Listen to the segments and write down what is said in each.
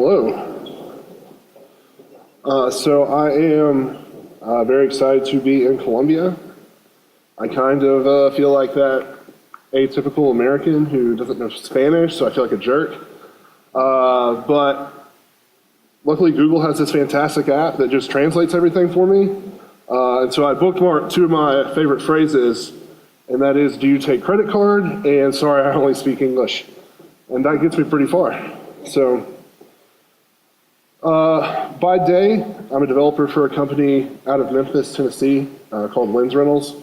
Hello. So I am very excited to be in Colombia. I kind of feel like that atypical American who doesn't know Spanish, so I feel like a jerk. But luckily Google has this fantastic app that just translates everything for me. And so I bookmarked two of my favorite phrases, and that is, do you take credit card? And sorry, I only speak English. And that gets me pretty far. So by day, I'm a developer for a company out of Memphis, Tennessee, called Lens Rentals.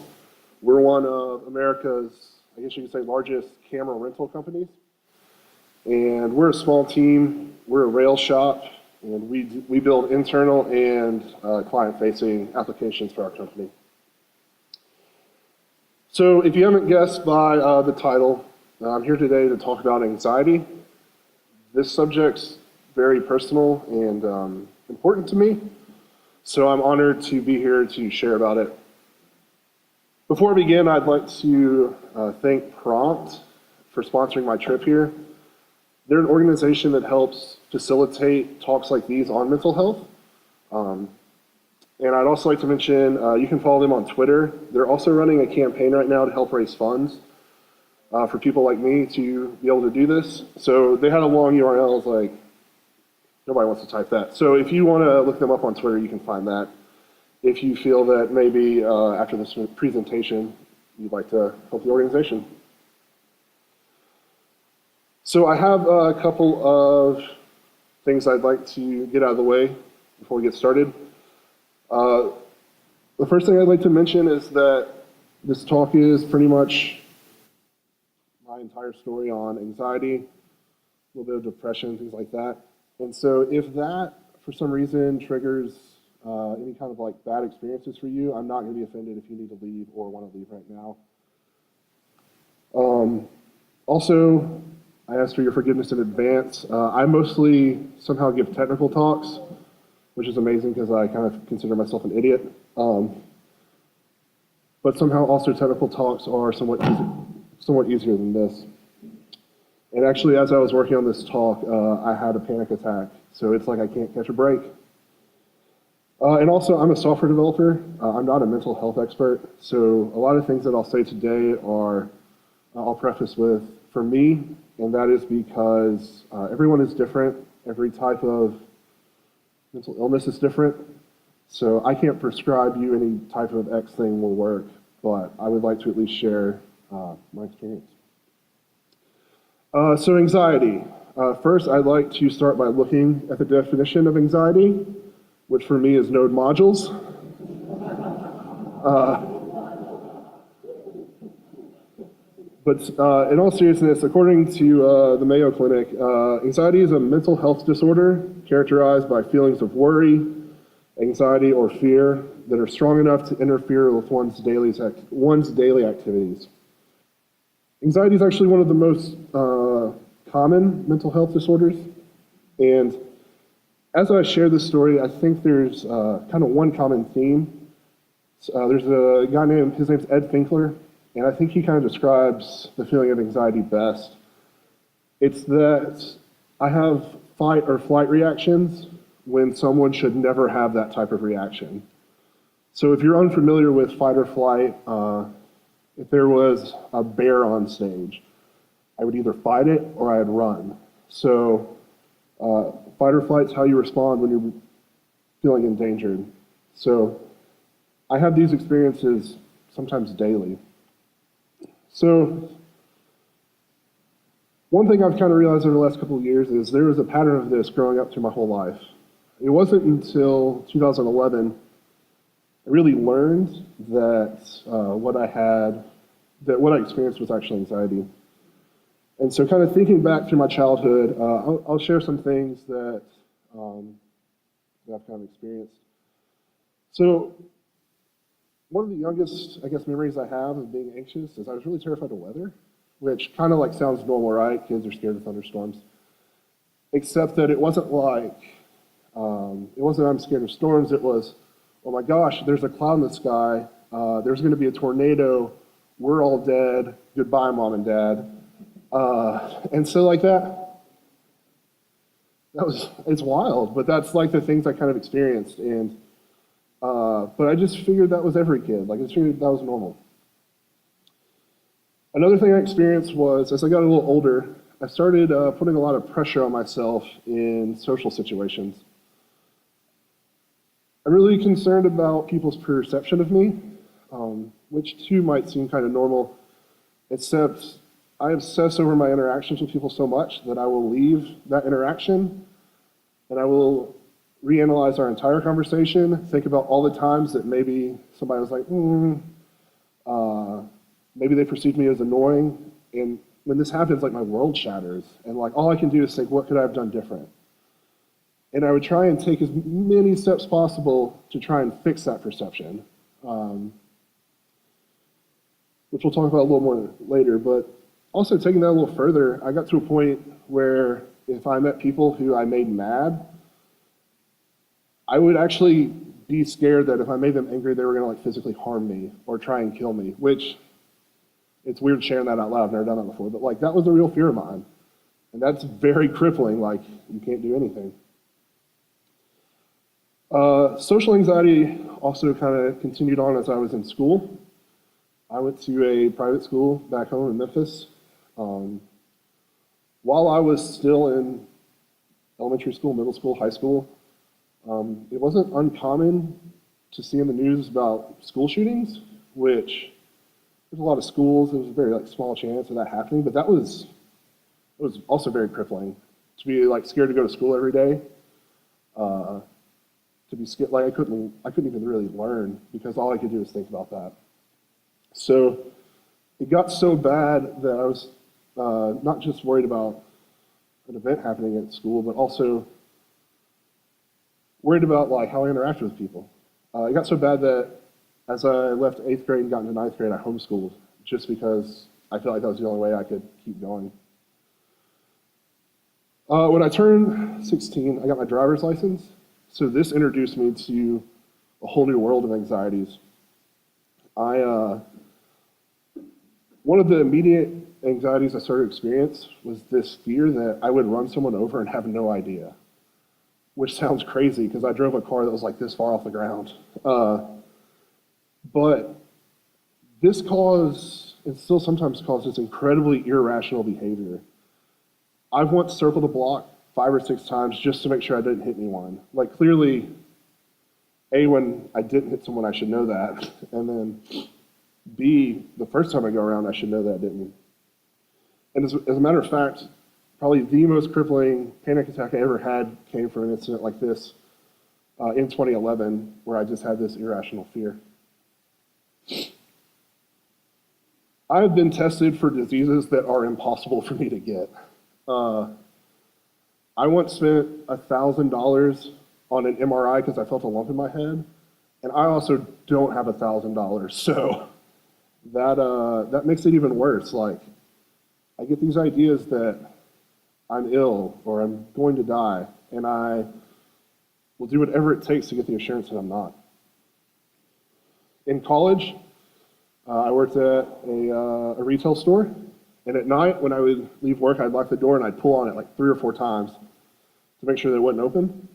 We're one of America's, I guess you could say, largest camera rental companies. And we're a small team. We're a rail shop, and we build internal and client-facing applications for our company. So if you haven't guessed by the title, I'm here today to talk about anxiety. This subject's very personal and important to me, so I'm honored to be here to share about it. Before I begin, I'd like to thank Prompt for sponsoring my trip here. They're an organization that helps facilitate talks like these on mental health. And I'd also like to mention, you can follow them on Twitter. They're also running a campaign right now to help raise funds for people like me to be able to do this. So they had a long URL, it's like, nobody wants to type that. So if you want to look them up on Twitter, you can find that. If you feel that maybe after this presentation, you'd like to help the organization. So I have a couple of things I'd like to get out of the way before we get started. The first thing I'd like to mention is that this talk is pretty much my entire story on anxiety, a little bit of depression, things like that. And so if that, for some reason, triggers any kind of like bad experiences for you, I'm not going to be offended if you need to leave or want to leave right now. Also, I ask for your forgiveness in advance. I mostly somehow give technical talks, which is amazing because I kind of consider myself an idiot. But somehow also technical talks are somewhat easier than this. And actually, as I was working on this talk, I had a panic attack. So it's like I can't catch a break. And also, I'm a software developer. I'm not a mental health expert. So a lot of things that I'll say today are, I'll preface with, for me, and that is because everyone is different. Every type of mental illness is different. So I can't prescribe you any type of X thing will work, but I would like to at least share my experience. So anxiety. First, I'd like to start by looking at the definition of anxiety, which for me is node modules. But in all seriousness, according to the Mayo Clinic, anxiety is a mental health disorder characterized by feelings of worry, anxiety, or fear that are strong enough to interfere with one's daily activities. Anxiety is actually one of the most common mental health disorders. And as I share this story, I think there's kind of one common theme. There's a guy named, his name's Ed Finkler, and I think he kind of describes the feeling of anxiety best. It's that I have fight or flight reactions when someone should never have that type of reaction. So if you're unfamiliar with fight or flight, if there was a bear on stage, I would either fight it or I'd run. So fight or flight is how you respond when you're feeling endangered. So I have these experiences sometimes daily. So one thing I've kind of realized over the last couple of years is there was a pattern of this growing up through my whole life. It wasn't until 2011 I really learned that what I experienced was actually anxiety. And so kind of thinking back through my childhood, I'll share some things that I've kind of experienced. So one of the youngest, I guess, memories I have of being anxious is I was really terrified of weather, which kind of like sounds normal, right? Kids are scared of thunderstorms. Except that it wasn't like, I'm scared of storms, it was, oh my gosh, there's a cloud in the sky, there's going to be a tornado, we're all dead, goodbye, mom and dad. And so like that it's wild, but that's like the things I kind of experienced. And, but I just figured that was every kid. Like, I just figured that was normal. Another thing I experienced was, as I got a little older, I started putting a lot of pressure on myself in social situations. I'm really concerned about people's perception of me, which too might seem kind of normal, except I obsess over my interactions with people so much that I will leave that interaction and I will reanalyze our entire conversation, think about all the times that maybe somebody was like, maybe they perceived me as annoying, and when this happens, like my world shatters, and like all I can do is think, what could I have done different? And I would try and take as many steps possible to try and fix that perception, which we'll talk about a little more later. But also taking that a little further, I got to a point where if I met people who I made mad, I would actually be scared that if I made them angry, they were gonna like physically harm me or try and kill me, which it's weird sharing that out loud. I've never done that before, but like that was a real fear of mine. And that's very crippling, like you can't do anything. Social anxiety also kind of continued on as I was in school. I went to a private school back home in Memphis. While I was still in elementary school, middle school, high school, it wasn't uncommon to see in the news about school shootings, which there's a lot of schools. There was a very like small chance of that happening, but it was also very crippling to be like scared to go to school every day. To be scared, like I couldn't even really learn because all I could do was think about that. So it got so bad that I was not just worried about an event happening at school, but also worried about like how I interacted with people. It got so bad that as I left 8th grade and got into 9th grade, I homeschooled just because I felt like that was the only way I could keep going. When I turned 16, I got my driver's license. So this introduced me to a whole new world of anxieties. One of the immediate anxieties I started to experience was this fear that I would run someone over and have no idea, which sounds crazy because I drove a car that was like this far off the ground. But this caused, and still sometimes causes, incredibly irrational behavior. I've once circled a block 5 or 6 times just to make sure I didn't hit anyone. Like clearly, A, when I didn't hit someone, I should know that. And then B, the first time I go around, I should know that I didn't. And as a matter of fact, probably the most crippling panic attack I ever had came from an incident like this in 2011, where I just had this irrational fear. I've been tested for diseases that are impossible for me to get. I once spent $1,000 on an MRI because I felt a lump in my head, and I also don't have $1,000, so that makes it even worse. Like, I get these ideas that I'm ill or I'm going to die, and I will do whatever it takes to get the assurance that I'm not. In college, I worked at a retail store, and at night when I would leave work, I'd lock the door and I'd pull on it like 3 or 4 times to make sure that it wasn't open.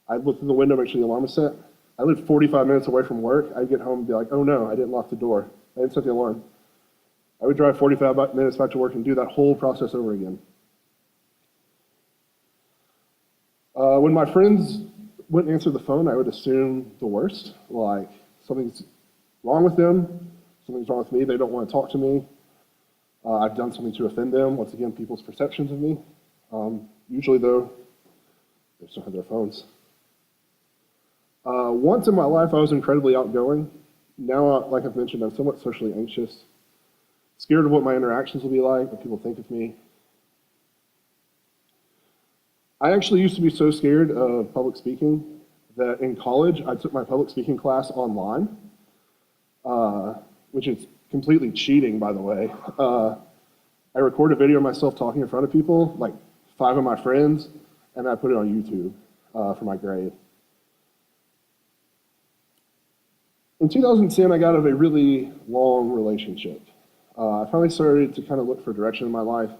I'd look through the window, make sure the alarm was set. I lived 45 minutes away from work. I'd get home and be like, oh no, I didn't lock the door. I didn't set the alarm. I would drive 45 minutes back to work and do that whole process over again. When my friends wouldn't answer the phone, I would assume the worst, like something's wrong with them, something's wrong with me, they don't want to talk to me, I've done something to offend them, once again, people's perceptions of me. Usually though, they still have their phones. Once in my life, I was incredibly outgoing. Now, like I've mentioned, I'm somewhat socially anxious, scared of what my interactions will be like, what people think of me. I actually used to be so scared of public speaking that in college, I took my public speaking class online, which is completely cheating, by the way. I record a video of myself talking in front of people, like 5 of my friends, and I put it on YouTube for my grade. In 2010, I got out of a really long relationship. I finally started to kind of look for direction in my life.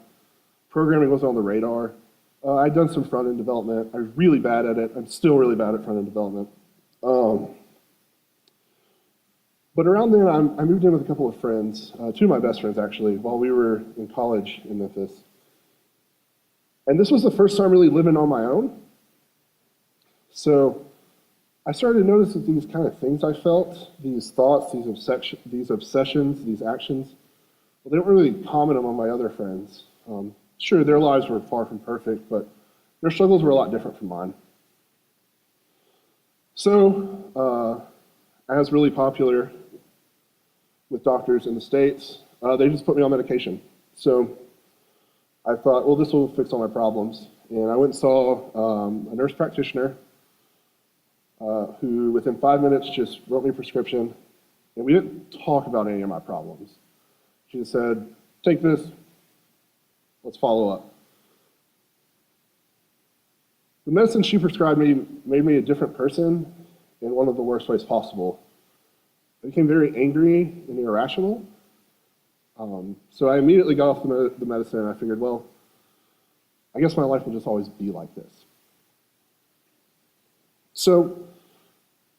Programming wasn't on the radar. I'd done some front-end development. I was really bad at it. I'm still really bad at front-end development. But around then, I moved in with a couple of friends, two of my best friends actually, while we were in college in Memphis. And this was the first time really living on my own. So I started to notice that these kind of things I felt, these thoughts, these obsessions, these actions, well, they weren't really common among my other friends. Sure, their lives were far from perfect, but their struggles were a lot different from mine. So, as really popular with doctors in the States, they just put me on medication. So I thought, well, this will fix all my problems. And I went and saw a nurse practitioner who within 5 minutes just wrote me a prescription. And we didn't talk about any of my problems. She just said, take this, let's follow up. The medicine she prescribed me made me a different person in one of the worst ways possible. I became very angry and irrational. So I immediately got off the medicine and I figured, well, I guess my life will just always be like this. So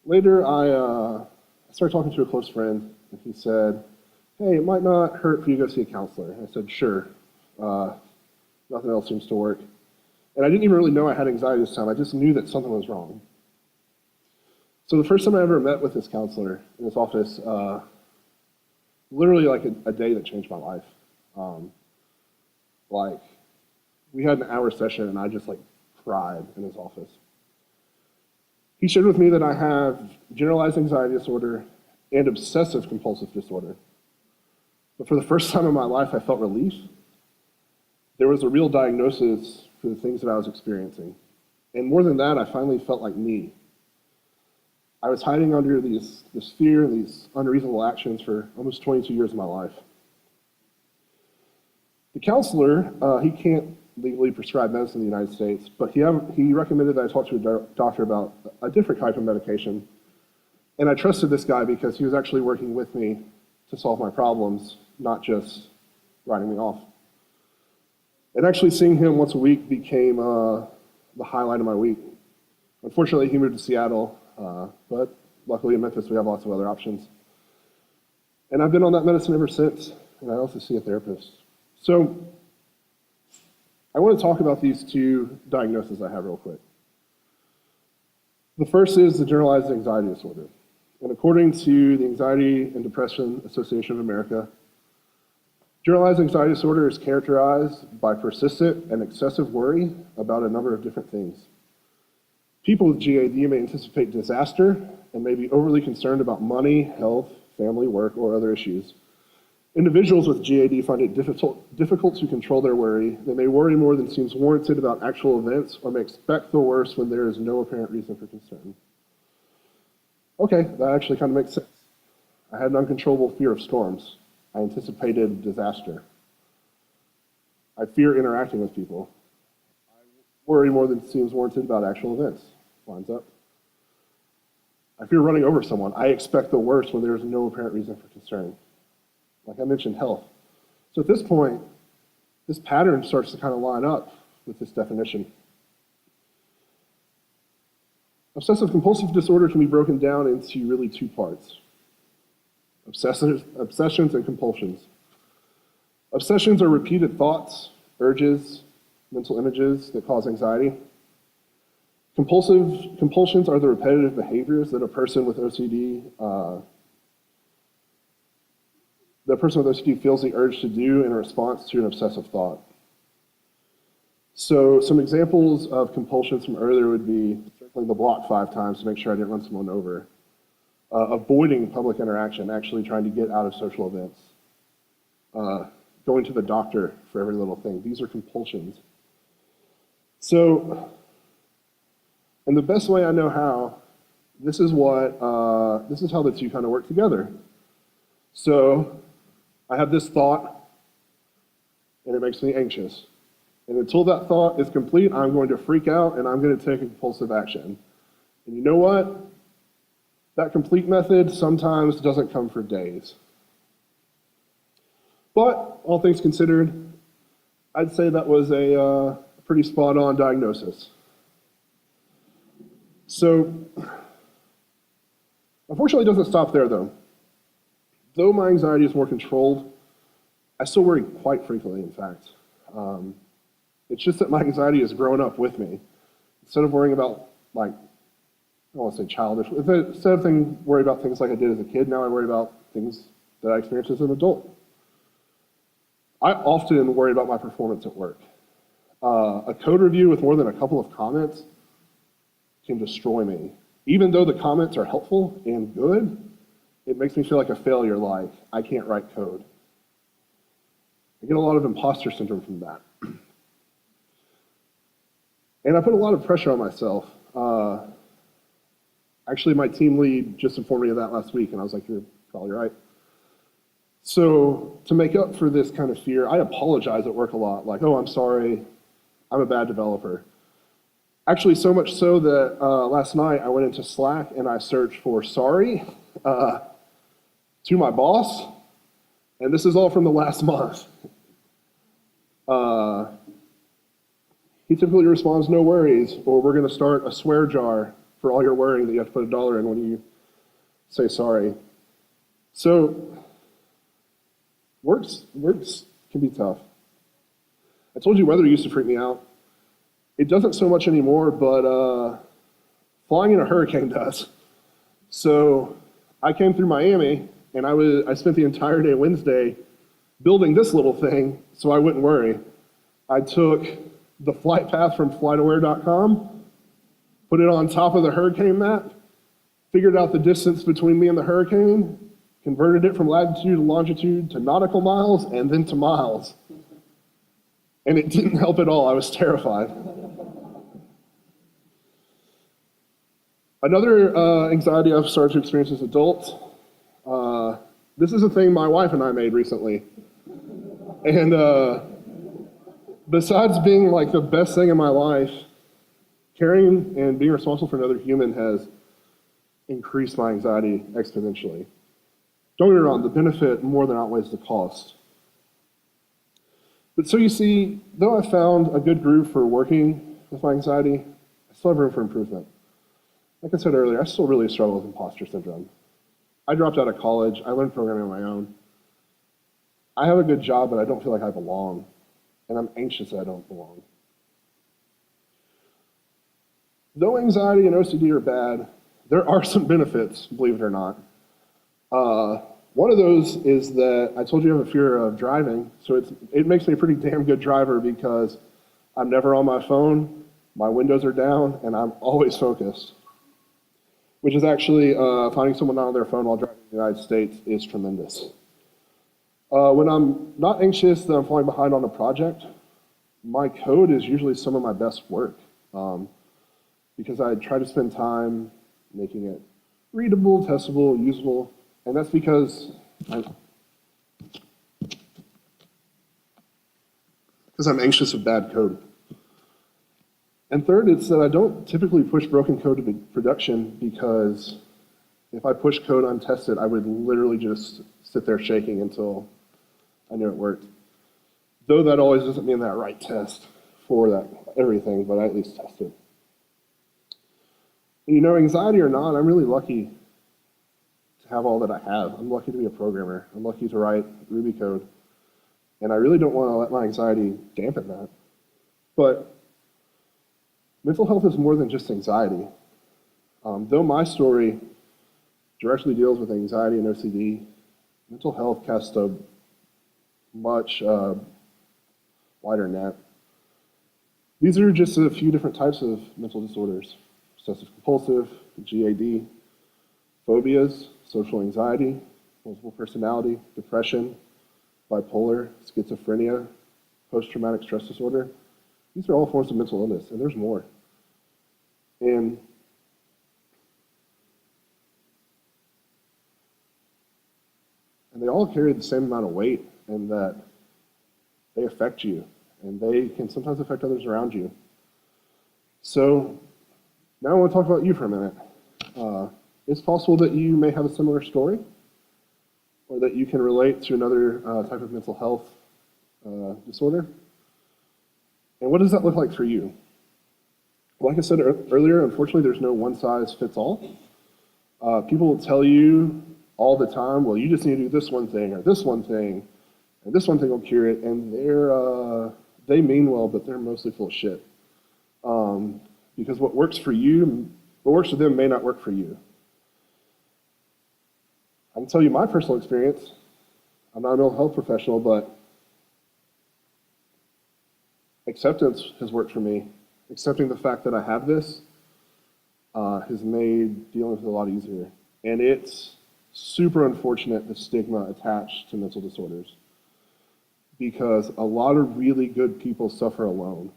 later I started talking to a close friend and he said, hey, it might not hurt for you to go see a counselor. And I said, sure. Nothing else seems to work. And I didn't even really know I had anxiety this time. I just knew that something was wrong. So the first time I ever met with this counselor in his office, literally like a day that changed my life. Like, we had an hour session and I just like cried in his office. He shared with me that I have generalized anxiety disorder and obsessive compulsive disorder. But for the first time in my life, I felt relief. There was a real diagnosis for the things that I was experiencing. And more than that, I finally felt like me. I was hiding under this fear and these unreasonable actions for almost 22 years of my life. The counselor, he can't legally prescribe medicine in the United States, but he recommended that I talk to a doctor about a different type of medication. And I trusted this guy because he was actually working with me to solve my problems, not just writing me off. And actually seeing him once a week became the highlight of my week. Unfortunately, he moved to Seattle, but luckily in Memphis we have lots of other options. And I've been on that medicine ever since, and I also see a therapist. So I want to talk about these two diagnoses I have real quick. The first is the generalized anxiety disorder. And according to the Anxiety and Depression Association of America, generalized anxiety disorder is characterized by persistent and excessive worry about a number of different things. People with GAD may anticipate disaster and may be overly concerned about money, health, family, work, or other issues. Individuals with GAD find it difficult to control their worry. They may worry more than seems warranted about actual events or may expect the worst when there is no apparent reason for concern. Okay, that actually kind of makes sense. I had an uncontrollable fear of storms. I anticipated disaster. I fear interacting with people. I worry more than seems warranted about actual events. Lines up. I fear running over someone. I expect the worst when there is no apparent reason for concern. Like I mentioned, health. So at this point, this pattern starts to kind of line up with this definition. Obsessive compulsive disorder can be broken down into really two parts. Obsessions and compulsions. Obsessions are repeated thoughts, urges, mental images that cause anxiety. Compulsions are the repetitive behaviors that a person with OCD feels the urge to do in response to an obsessive thought. So some examples of compulsions from earlier would be circling the block 5 times to make sure I didn't run someone over. Avoiding public interaction, actually trying to get out of social events. Going to the doctor for every little thing. These are compulsions. So, and the best way I know how, this is how the two kind of work together. So, I have this thought, and it makes me anxious. And until that thought is complete, I'm going to freak out, and I'm going to take a compulsive action. And you know what? That complete method sometimes doesn't come for days. But, all things considered, I'd say that was a pretty spot on diagnosis. So, unfortunately, it doesn't stop there though. Though my anxiety is more controlled, I still worry quite frequently, in fact. It's just that my anxiety has grown up with me. Instead of worrying about, like, I don't want to say childish, instead of worry about things like I did as a kid, now I worry about things that I experienced as an adult. I often worry about my performance at work. A code review with more than a couple of comments can destroy me. Even though the comments are helpful and good, it makes me feel like a failure, like I can't write code. I get a lot of imposter syndrome from that. And I put a lot of pressure on myself. Actually, my team lead just informed me of that last week, and I was like, you're probably right. So to make up for this kind of fear, I apologize at work a lot, like, oh, I'm sorry, I'm a bad developer. Actually, so much so that last night I went into Slack and I searched for sorry to my boss, and this is all from the last month. He typically responds, no worries, or we're gonna start a swear jar for all your worrying that you have to put $1 in when you say sorry. So, works can be tough. I told you weather used to freak me out. It doesn't so much anymore, but flying in a hurricane does. So I came through Miami, and I spent the entire day Wednesday building this little thing so I wouldn't worry. I took the flight path from flightaware.com, put it on top of the hurricane map, figured out the distance between me and the hurricane, converted it from latitude to longitude to nautical miles, and then to miles. And it didn't help at all. I was terrified. Another anxiety I've started to experience as an adult, this is a thing my wife and I made recently. And besides being like the best thing in my life, caring and being responsible for another human has increased my anxiety exponentially. Don't get me wrong, the benefit more than outweighs the cost. But so you see, though I found a good groove for working with my anxiety, I still have room for improvement. Like I said earlier, I still really struggle with imposter syndrome. I dropped out of college, I learned programming on my own. I have a good job, but I don't feel like I belong. And I'm anxious that I don't belong. Though anxiety and OCD are bad, there are some benefits, believe it or not. One of those is that I told you I have a fear of driving, so it makes me a pretty damn good driver because I'm never on my phone, my windows are down, and I'm always focused. Which is actually, finding someone not on their phone while driving in the United States is tremendous. When I'm not anxious that I'm falling behind on a project, my code is usually some of my best work. Because I try to spend time making it readable, testable, usable, and that's because I'm anxious of bad code. And third, it's that I don't typically push broken code to production because if I push code untested, I would literally just sit there shaking until I knew it worked. Though that always doesn't mean that I write test for that everything, but I at least test it. And you know, anxiety or not, I'm really lucky to have all that I have. I'm lucky to be a programmer. I'm lucky to write Ruby code. And I really don't want to let my anxiety dampen that. But mental health is more than just anxiety. Though my story directly deals with anxiety and OCD, mental health casts a much wider net. These are just a few different types of mental disorders: obsessive compulsive, GAD, phobias, social anxiety, multiple personality, depression, bipolar, schizophrenia, post-traumatic stress disorder. These are all forms of mental illness, and there's more. And they all carry the same amount of weight in that they affect you, and they can sometimes affect others around you. So now I want to talk about you for a minute. It's possible that you may have a similar story, or that you can relate to another type of mental health disorder. And what does that look like for you? Like I said earlier, unfortunately, there's no one size fits all. People will tell you all the time, well, you just need to do this one thing or this one thing, and this one thing will cure it, and they mean well, but they're mostly full of shit. Because what works for you, what works for them may not work for you. I can tell you my personal experience. I'm not a mental health professional, but acceptance has worked for me. Accepting the fact that I have this has made dealing with it a lot easier. And it's super unfortunate, the stigma attached to mental disorders, because a lot of really good people suffer alone.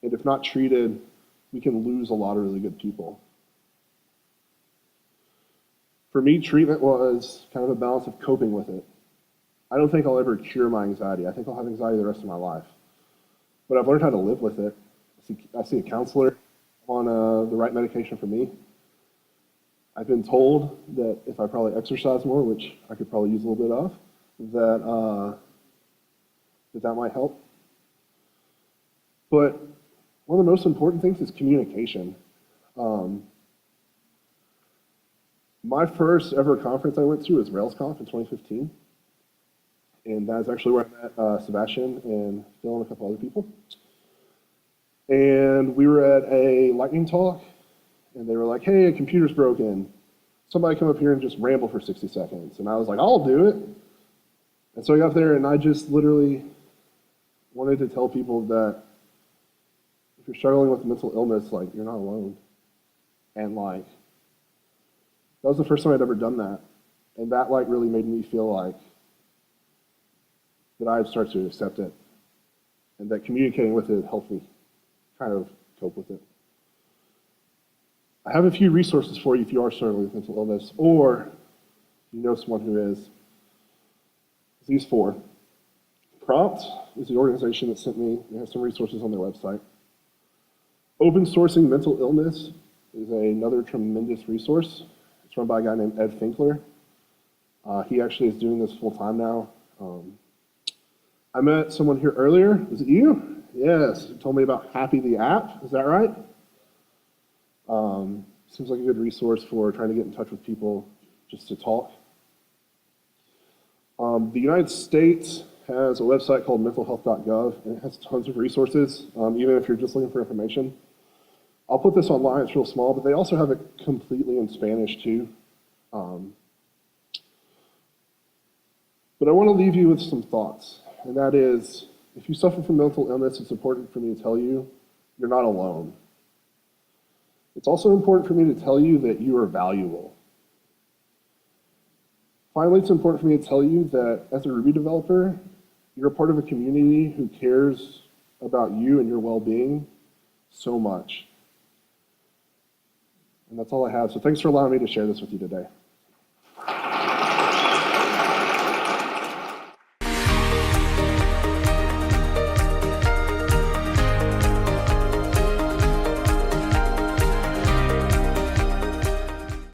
And if not treated, we can lose a lot of really good people. For me, treatment was kind of a balance of coping with it. I don't think I'll ever cure my anxiety. I think I'll have anxiety the rest of my life. But I've learned how to live with it. I see a counselor on the right medication for me. I've been told that if I probably exercise more, which I could probably use a little bit of, that might help. But one of the most important things is communication. My first ever conference I went to was RailsConf in 2015. And that's actually where I met Sebastian and Phil and a couple other people. And we were at a lightning talk, and they were like, hey, a computer's broken. Somebody come up here and just ramble for 60 seconds. And I was like, I'll do it. And so I got there, and I just literally wanted to tell people that if you're struggling with mental illness, like, you're not alone. And like, that was the first time I'd ever done that. And that like really made me feel like that I'd start to accept it, and that communicating with it helped me kind of cope with it. I have a few resources for you if you are struggling with mental illness, or you know someone who is. These four. Prompt is the organization that sent me. They have some resources on their website. Open sourcing mental illness is another tremendous resource. It's run by a guy named Ed Finkler. He actually is doing this full time now. I met someone here earlier. Was it you? Yes. You told me about Happy the app. Is that right? Seems like a good resource for trying to get in touch with people just to talk. The United States has a website called mentalhealth.gov, and it has tons of resources, even if you're just looking for information. I'll put this online. It's real small, but they also have it completely in Spanish too. But I want to leave you with some thoughts. And that is, if you suffer from mental illness, it's important for me to tell you, you're not alone. It's also important for me to tell you that you are valuable. Finally, it's important for me to tell you that as a Ruby developer, you're a part of a community who cares about you and your well-being so much. And that's all I have. So thanks for allowing me to share this with you today.